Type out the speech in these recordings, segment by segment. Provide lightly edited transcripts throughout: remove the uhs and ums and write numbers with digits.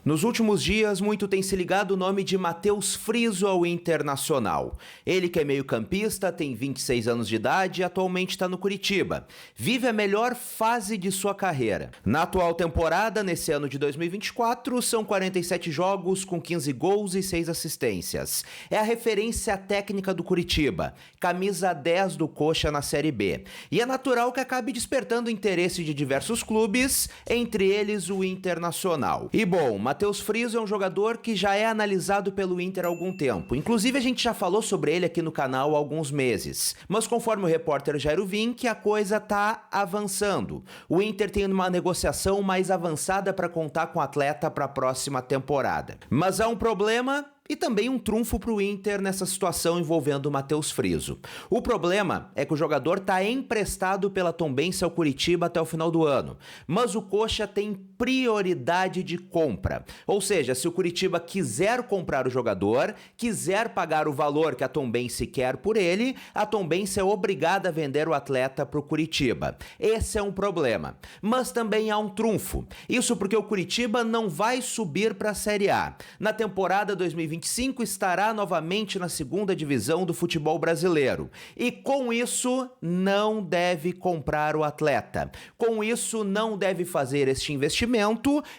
Nos últimos dias, muito tem se ligado o nome de Matheus Friso ao Internacional. Ele que é meio-campista, tem 26 anos de idade e atualmente está no Curitiba. Vive a melhor fase de sua carreira. Na atual temporada, nesse ano de 2024, são 47 jogos com 15 gols e 6 assistências. É a referência técnica do Curitiba, camisa 10 do Coxa na Série B. E é natural que acabe despertando interesse de diversos clubes, entre eles o Internacional. E bom, Matheus Friso é um jogador que já é analisado pelo Inter há algum tempo. Inclusive a gente já falou sobre ele aqui no canal há alguns meses. Mas conforme o repórter Jairo Vinck, a coisa tá avançando. O Inter tem uma negociação mais avançada para contar com o atleta para a próxima temporada. Mas há um problema e também um trunfo para o Inter nessa situação envolvendo o Matheus Friso. O problema é que o jogador está emprestado pela Tombense ao Curitiba até o final do ano, mas o Coxa tem prioridade de compra. Ou seja, se o Curitiba quiser comprar o jogador, quiser pagar o valor que a Tombense quer por ele, a Tombense é obrigada a vender o atleta para o Curitiba. Esse é um problema. Mas também há um trunfo. Isso porque o Curitiba não vai subir para a Série A. Na temporada 2025 estará novamente na segunda divisão do futebol brasileiro. E com isso, não deve comprar o atleta. Com isso, não deve fazer este investimento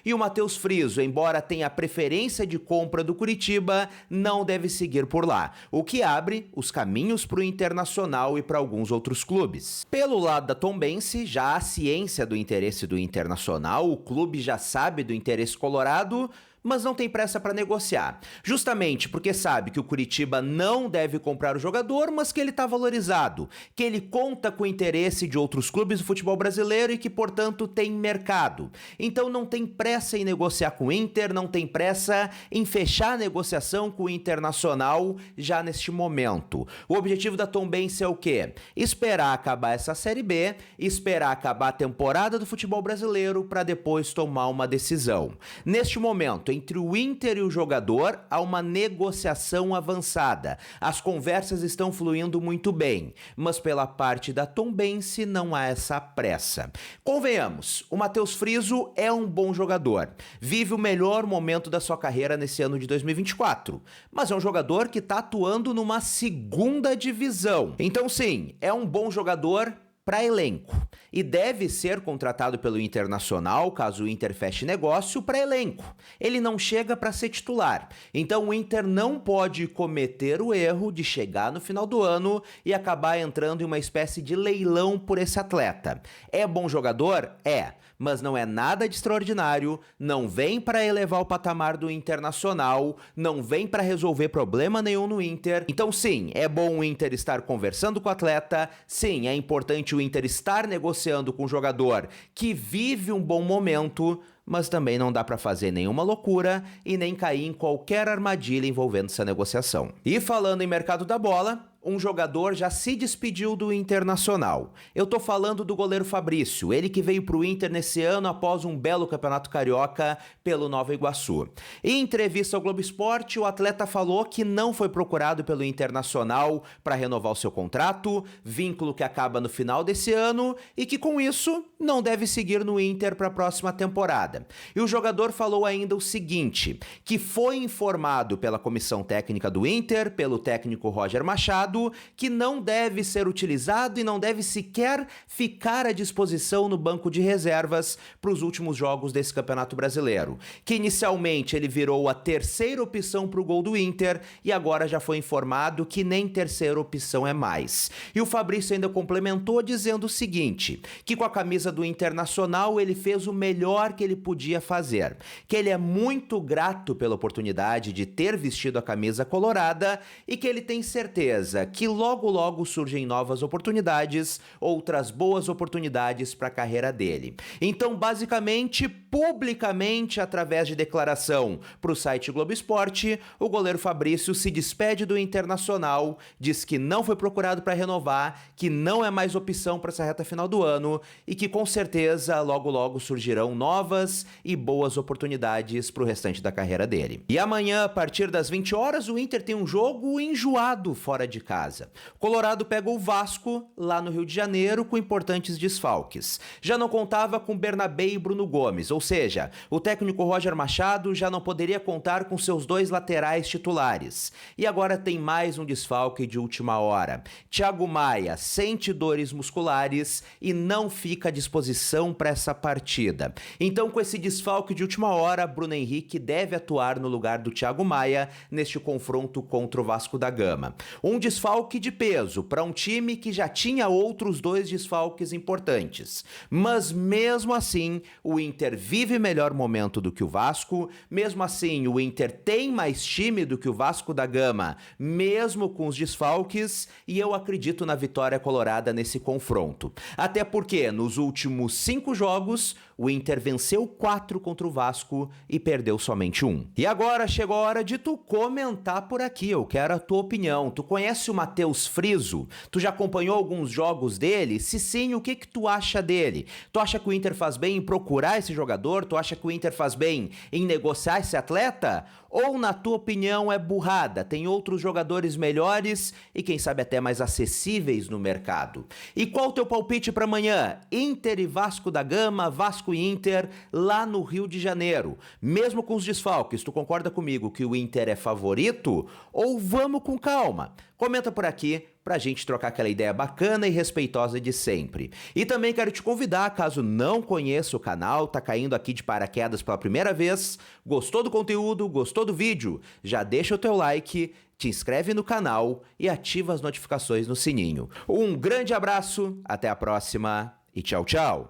e o Matheus Friso, embora tenha preferência de compra do Curitiba, não deve seguir por lá, o que abre os caminhos para o Internacional e para alguns outros clubes. Pelo lado da Tombense, já há ciência do interesse do Internacional, o clube já sabe do interesse colorado, mas não tem pressa para negociar. Justamente porque sabe que o Curitiba não deve comprar o jogador, mas que ele está valorizado, que ele conta com o interesse de outros clubes do futebol brasileiro e que, portanto, tem mercado. Então não tem pressa em negociar com o Inter, não tem pressa em fechar a negociação com o Internacional já neste momento. O objetivo da Tombense é o quê? Esperar acabar essa Série B, esperar acabar a temporada do futebol brasileiro para depois tomar uma decisão. Neste momento, entre o Inter e o jogador, há uma negociação avançada. As conversas estão fluindo muito bem, mas pela parte da Tombense não há essa pressa. Convenhamos, o Matheus Friso é um bom jogador. Vive o melhor momento da sua carreira nesse ano de 2024, mas é um jogador que está atuando numa segunda divisão. Então sim, é um bom jogador para elenco e deve ser contratado pelo Internacional caso o Inter feche negócio para elenco. Ele não chega para ser titular, então o Inter não pode cometer o erro de chegar no final do ano e acabar entrando em uma espécie de leilão por esse atleta. É bom jogador? É, mas não é nada de extraordinário, não vem para elevar o patamar do Internacional, não vem para resolver problema nenhum no Inter. Então sim, é bom o Inter estar conversando com o atleta, sim, é importante o Inter estar negociando com um jogador que vive um bom momento, mas também não dá para fazer nenhuma loucura e nem cair em qualquer armadilha envolvendo essa negociação. E falando em mercado da bola, um jogador já se despediu do Internacional. Eu tô falando do goleiro Fabrício, ele que veio pro Inter nesse ano após um belo campeonato carioca pelo Nova Iguaçu. Em entrevista ao Globo Esporte, o atleta falou que não foi procurado pelo Internacional para renovar o seu contrato, vínculo que acaba no final desse ano e que com isso não deve seguir no Inter para a próxima temporada. E o jogador falou ainda o seguinte, que foi informado pela comissão técnica do Inter, pelo técnico Roger Machado, que não deve ser utilizado e não deve sequer ficar à disposição no banco de reservas para os últimos jogos desse Campeonato Brasileiro. Que inicialmente ele virou a terceira opção para o gol do Inter e agora já foi informado que nem terceira opção é mais. E o Fabrício ainda complementou dizendo o seguinte, que com a camisa do Internacional ele fez o melhor que ele podia fazer, que ele é muito grato pela oportunidade de ter vestido a camisa colorada e que ele tem certeza que logo logo surgem novas oportunidades, outras boas oportunidades para a carreira dele. Então, basicamente, publicamente, através de declaração para o site Globo Esporte, o goleiro Fabrício se despede do Internacional, diz que não foi procurado para renovar, que não é mais opção para essa reta final do ano e que com certeza logo logo surgirão novas e boas oportunidades para o restante da carreira dele. E amanhã, a partir das 20 horas, o Inter tem um jogo enjoado fora de casa. O Colorado pega o Vasco, lá no Rio de Janeiro, com importantes desfalques. Já não contava com Bernabé e Bruno Gomes, ou seja, o técnico Roger Machado já não poderia contar com seus dois laterais titulares. E agora tem mais um desfalque de última hora. Thiago Maia sente dores musculares e não fica à disposição para essa partida. Então, com esse desfalque de última hora, Bruno Henrique deve atuar no lugar do Thiago Maia neste confronto contra o Vasco da Gama. Um desfalque de peso para um time que já tinha outros dois desfalques importantes. Mas mesmo assim, o Inter vive melhor momento do que o Vasco, mesmo assim o Inter tem mais time do que o Vasco da Gama, mesmo com os desfalques, e eu acredito na vitória colorada nesse confronto. Até porque nos últimos 5 jogos, o Inter venceu 4 contra o Vasco e perdeu somente 1. E agora chegou a hora de tu comentar por aqui, eu quero a tua opinião. Tu conhece o Matheus Friso? Tu já acompanhou alguns jogos dele? Se sim, o que tu acha dele? Tu acha que o Inter faz bem em procurar esse jogador? Tu acha que o Inter faz bem em negociar esse atleta? Ou, na tua opinião, é burrada? Tem outros jogadores melhores e, quem sabe, até mais acessíveis no mercado? E qual o teu palpite para amanhã? Inter e Vasco da Gama, Vasco e Inter, lá no Rio de Janeiro. Mesmo com os desfalques, tu concorda comigo que o Inter é favorito? Ou vamos com calma? Comenta por aqui pra gente trocar aquela ideia bacana e respeitosa de sempre. E também quero te convidar, caso não conheça o canal, tá caindo aqui de paraquedas pela primeira vez, gostou do conteúdo, gostou do vídeo, já deixa o teu like, te inscreve no canal e ativa as notificações no sininho. Um grande abraço, até a próxima e tchau, tchau!